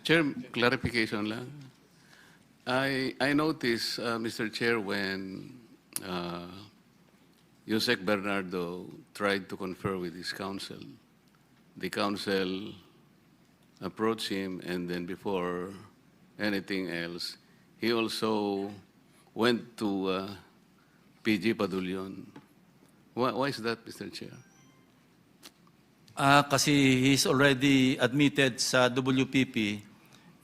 Chair, clarification lang. I noticed, Mr. Chair, when Yusek Bernardo tried to confer with his counsel, the counsel approached him, and then before anything else, he also went to PG Padulyon. Why is that, Mr. Chair? Kasi he's already admitted sa WPP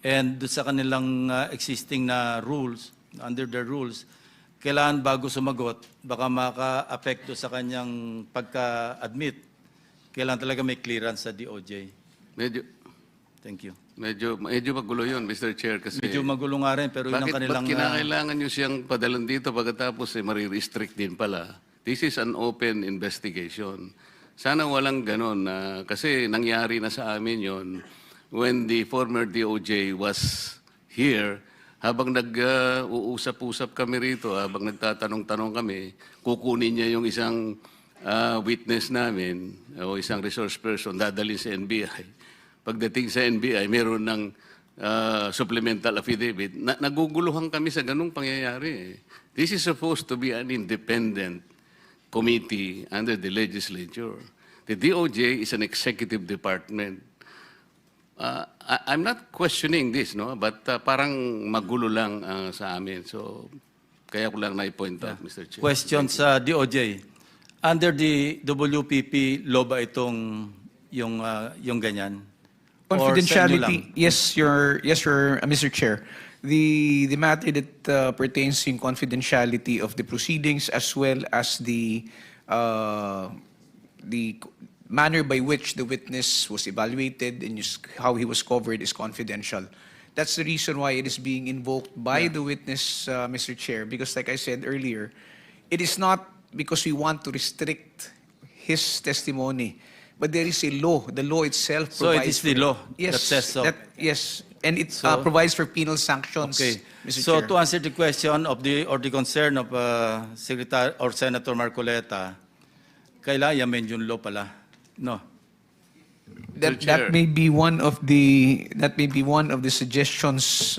and sa kanilang existing na rules, under the rules, kailangan bago sumagot, baka maka-apekto sa kanyang pagka-admit, kailangan talaga may clearance sa DOJ. Thank you. Medyo magulo yun, Mr. Chair, kasi... Medyo magulo nga rin, pero yun ang kanilang... Bakit kinakailangan nyo siyang padalan dito pagkatapos marirestrict din pala? This is an open investigation. Sana walang ganon na kasi nangyari na sa amin yon when the former DOJ was here, habang nag-uusap-usap kami rito, habang nagtatanong-tanong kami, kukunin niya yung isang witness namin o isang resource person, dadalhin sa NBI. Pagdating sa NBI, meron ng supplemental affidavit. Naguguluhan kami sa ganung pangyayari. This is supposed to be an independent committee under the legislature. The DOJ is an executive department. I'm not questioning this, no, but parang magulo lang sa amin. So, kaya ko lang na-point out, Mr. Chair. Question sa DOJ. Under the WPP, law ba itong yung ganyan? Confidentiality, yes, Mr. Chair. The matter that pertains in confidentiality of the proceedings as well as the manner by which the witness was evaluated and how he was covered is confidential. That's the reason why it is being invoked by the witness, Mr. Chair, because like I said earlier, it is not because we want to restrict his testimony, but there is a law. The law itself provides... So it is the law yes, that says so? Yes, and it provides for penal sanctions, Okay. Mr. So Chair. to answer the question of the concern of Secretary or Senator Marcoleta, kailangan i-amend law pala. No. That may be one of the suggestions since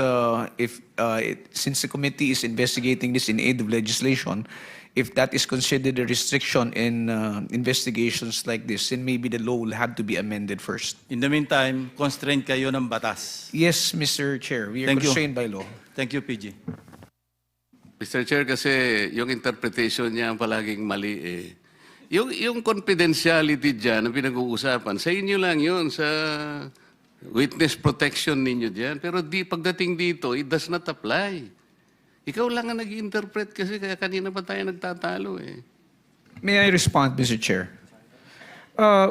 the committee is investigating this in aid of legislation. If that is considered a restriction in investigations like this, then maybe the law will have to be amended first. In the meantime, constrained kayo ng batas. Yes, Mr. Chair, we are Thank you. constrained by law. Thank you, PG. Mr. Chair, kasi yung interpretation niya ang palaging mali eh. Yung confidentiality dyan na pinag-uusapan, sa inyo lang yun, sa witness protection ninyo dyan. Pero pagdating dito, it does not apply. Ikaw lang ang nag-interpret kasi kaya kanina pa tayo nagtatalo eh. May I respond, Mr. Chair?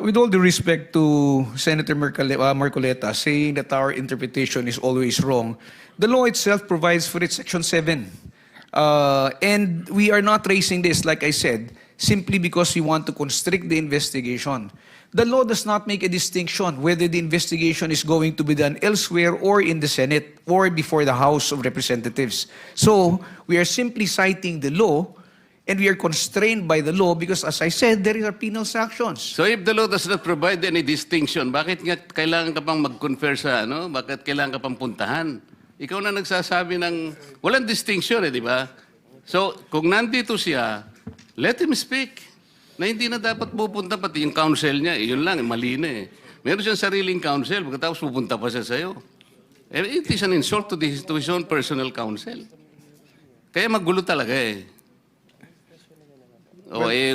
With all due respect to Senator Marcoleta saying that our interpretation is always wrong, the law itself provides for it, Section 7. And we are not raising this, like I said, simply because we want to constrict the investigation. The law does not make a distinction whether the investigation is going to be done elsewhere or in the Senate or before the House of Representatives. So we are simply citing the law and we are constrained by the law because, as I said, there are penal sanctions. So if the law does not provide any distinction, bakit nga kailangan ka pang mag-confer sa ano? Bakit kailangan ka pang puntahan? Ikaw na nagsasabi ng walang distinction eh, di ba? So kung nandito siya, let him speak. Na hindi na dapat pupunta pati yung counsel niya. Yun lang, mali na eh. Meron siyang sariling counsel, pagkatapos pupunta pa siya sa'yo. It is an insult to his own personal counsel. Kaya magulo talaga eh.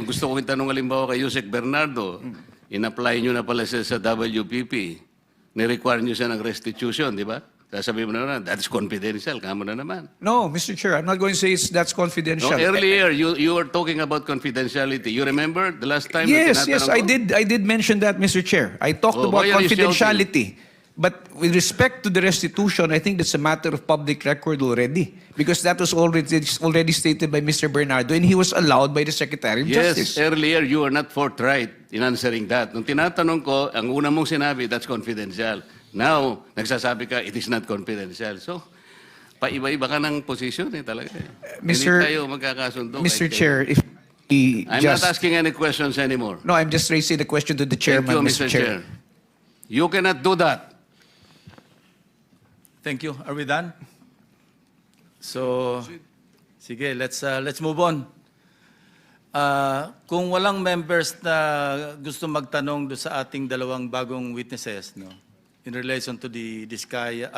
Gusto ko itanong halimbawa kay Yusek Bernardo, in-apply nyo na pala siya sa WPP. Ni-require nyo siya ng restitution, di ba? Sasabihin mo na naman, that's confidential. Kamo na naman. No, Mr. Chair, I'm not going to say that's confidential. No, earlier, you were talking about confidentiality. You remember the last time? Yes, I did mention that, Mr. Chair. I talked about why are you confidentiality. But with respect to the restitution, I think that's a matter of public record already. Because that was already stated by Mr. Bernardo and he was allowed by the Secretary of Justice. Yes, earlier you were not forthright in answering that. Nung tinatanong ko, ang una mong sinabi, that's confidential. Now, nagsasabi ka, it is not confidential. So, paiba-iba ka ng position eh talaga eh. Hindi tayo magkakasundo. Mr. Chair, if I'm not asking any questions anymore. No, I'm just raising the question to the chairman, Thank you, Mr. Chair. You cannot do that. Thank you. Are we done? So, sige, let's move on. Kung walang members na gusto magtanong do sa ating dalawang bagong witnesses, no, in relation to the Diskaya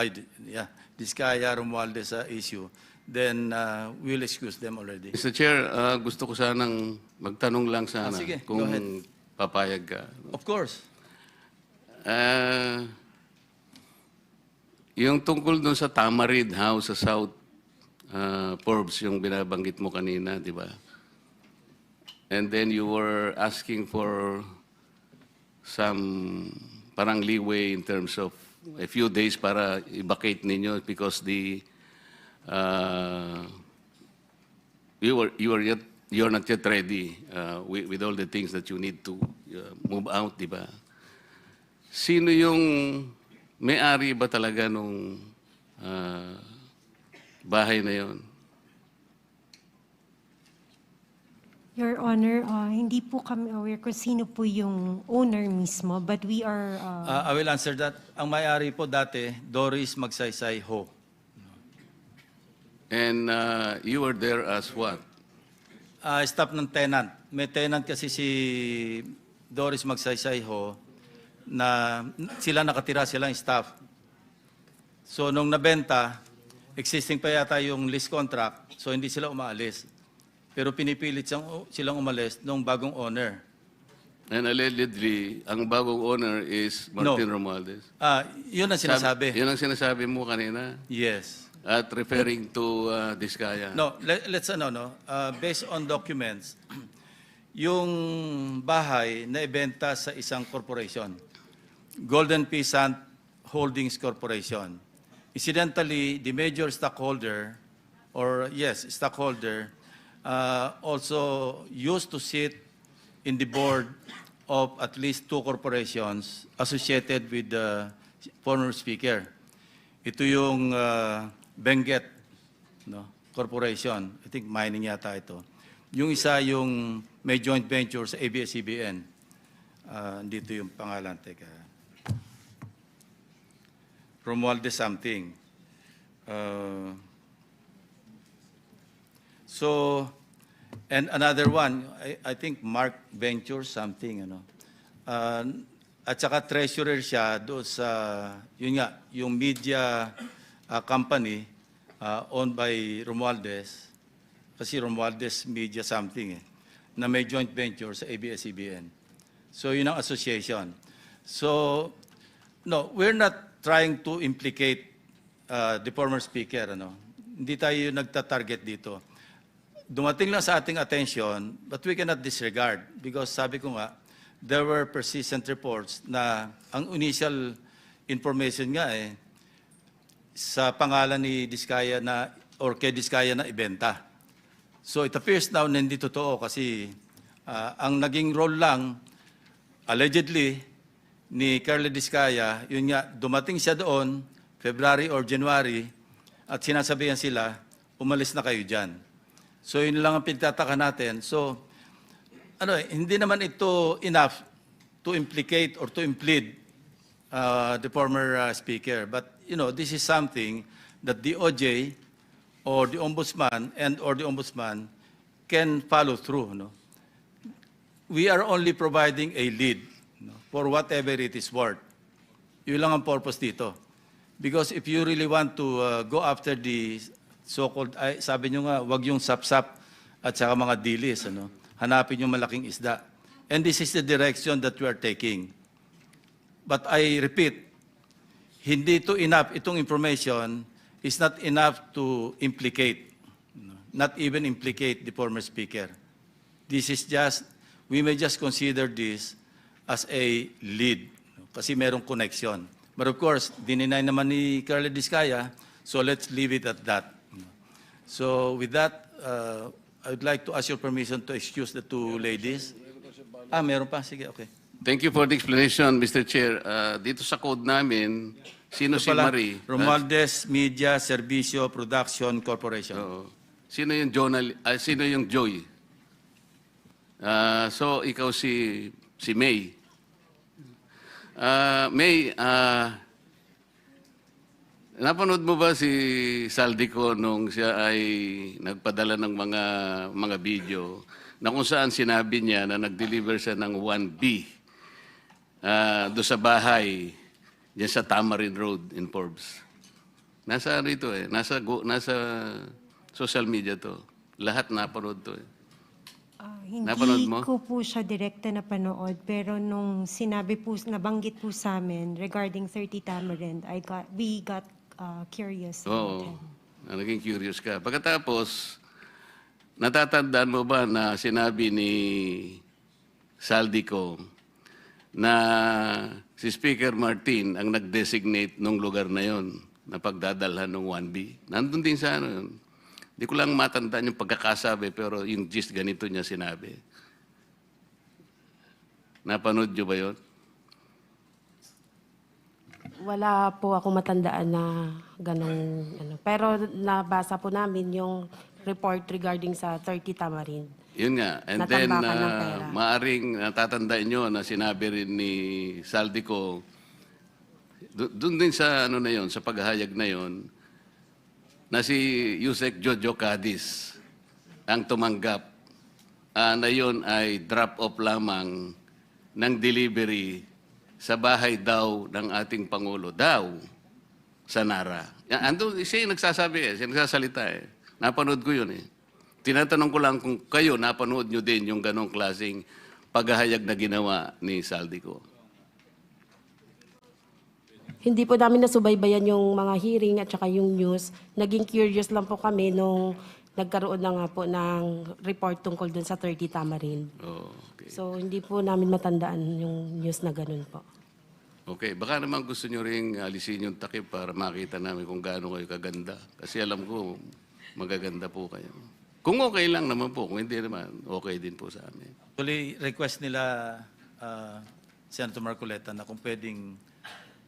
Romualdez issue, then we'll excuse them already. Mr. Chair, gusto ko sanang magtanong lang sana sige, kung go ahead. papayag ka. Of course. Yung tungkol dun sa Tamarid House sa South Forbes, yung binabanggit mo kanina, di ba? And then you were asking for some parang leeway in terms of a few days para i-vacate ninyo because you're not yet ready with all the things that you need to move out, di ba? Sino yung may-ari ba talaga nung bahay na yon? Your Honor, hindi po kami aware kung sino po yung owner mismo, but we are... I will answer that. Ang may-ari po dati, Doris Magsaysay Ho. And you were there as what? Staff ng tenant. May tenant kasi si Doris Magsaysay Ho na sila nakatira, silang staff. So nung nabenta, existing pa yata yung lease contract, so hindi sila umaalis. Pero pinipilit silang umalis nung bagong owner. And allegedly, ang bagong owner is Martin Romualdez. Yun ang sinasabi. Yun ang sinasabi mo kanina. Yes. At referring to Diskaya. No, let's based on documents, yung bahay na ibenta sa isang corporation, Golden Peasant Holdings Corporation. Incidentally, the major stockholder, also used to sit in the board of at least two corporations associated with the former speaker. Ito yung Benguet, no, Corporation. I think mining yata ito. Yung isa yung may joint venture sa ABS-CBN. Dito yung pangalan. Teka. Romualdez something. And another one, I think Mark Venture something, ano. At saka treasurer siya doon sa, yun nga, yung media company owned by Romualdez, kasi Romualdez Media something na may joint venture sa ABS-CBN. So yun ang association. So, no, we're not trying to implicate the former speaker, ano. Hindi tayo nagta-target dito. Dumating lang sa ating attention, but we cannot disregard because sabi ko nga, there were persistent reports na ang initial information nga sa pangalan ni Diskaya na, or kay Diskaya na ibenta. So it appears now na hindi totoo kasi ang naging role lang, allegedly, ni Carla Diskaya, yun nga, dumating siya doon, February or January, at sinasabihan sila, umalis na kayo dyan. So yun lang ang pinagtataka natin. So, hindi naman ito enough to implicate or to implead the former speaker. But, this is something that the OJ or the Ombudsman or the Ombudsman can follow through. No? We are only providing a lead for whatever it is worth. Yun lang ang purpose dito. Because if you really want to go after the so-called, sabi nyo nga, wag yung sapsap at saka mga dilis, ano? Hanapin yung malaking isda. And this is the direction that we are taking. But I repeat, hindi ito enough, itong information is not enough to implicate, not even implicate the former speaker. This is just, we may just consider this as a lead, kasi merong connection. But of course, dininay naman ni Carla Diskaya, so let's leave it at that. So with that, I would like to ask your permission to excuse the two ladies. Meron pa? Sige, okay. Thank you for the explanation, Mr. Chair. Dito sa code namin, sino si Marie? Romualdez Media Servicio Production Corporation. Oo. Sino yung sino yung Joy? So ikaw si May. May, Napanood mo ba si Saldico nung siya ay nagpadala ng mga video na kung saan sinabi niya na nag-deliver siya ng 1B do sa bahay diyan sa Tamarin Road in Forbes. Nasa ano ito eh, nasa social media to. Lahat napanood to eh. Napanood Hindi mo? ko po siya direkta na panood, pero nung sinabi po, nabanggit po sa amin regarding 30 Tamarind, we got curious about Oo. him. Naging curious ka. Pagkatapos, natatandaan mo ba na sinabi ni Saldico na si Speaker Martin ang nag-designate nung lugar na yon na pagdadalhan ng 1B? Nandun din sa ano yun. Hindi ko lang matandaan yung pagkakasabi, pero yung gist ganito niya sinabi. Napanood niyo ba yun? Wala po ako matandaan na ganong ano. Pero nabasa po namin yung report regarding sa 30 Tamarind. Yun nga. And then, Natambakan ng pera. maaring natatandaan nyo na sinabi rin ni Saldico, doon din sa ano na yon, sa paghahayag na yon, na si Yusek Jojo Cadiz ang tumanggap na yon ay drop-off lamang ng delivery sa bahay daw ng ating Pangulo. Daw, sa Nara. Ando, siya yung nagsasabi siya nagsasalita eh. Napanood ko yun eh. Tinatanong ko lang kung kayo napanood nyo din yung ganong klaseng paghahayag na ginawa ni Saldico. Hindi po namin nasubaybayan yung mga hearing at saka yung news. Naging curious lang po kami nung nagkaroon na nga po ng report tungkol dun sa 30 Tamarind. Oh, okay. So hindi po namin matandaan yung news na ganun po. Okay, baka naman gusto nyo ring alisin yung takip para makita namin kung gaano kayo kaganda. Kasi alam ko, magaganda po kayo. Kung okay lang naman po, kung hindi naman, okay din po sa amin. Actually, request nila Senator Marcoleta na kung pwedeng,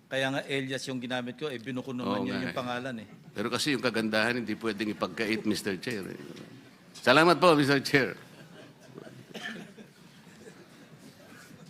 kaya nga alias yung ginamit ko, binuko naman Oo yun nga yung pangalan eh. Pero kasi yung kagandahan, hindi pwedeng ipagkait, Mr. Chair. Salamat po, Mr. Chair.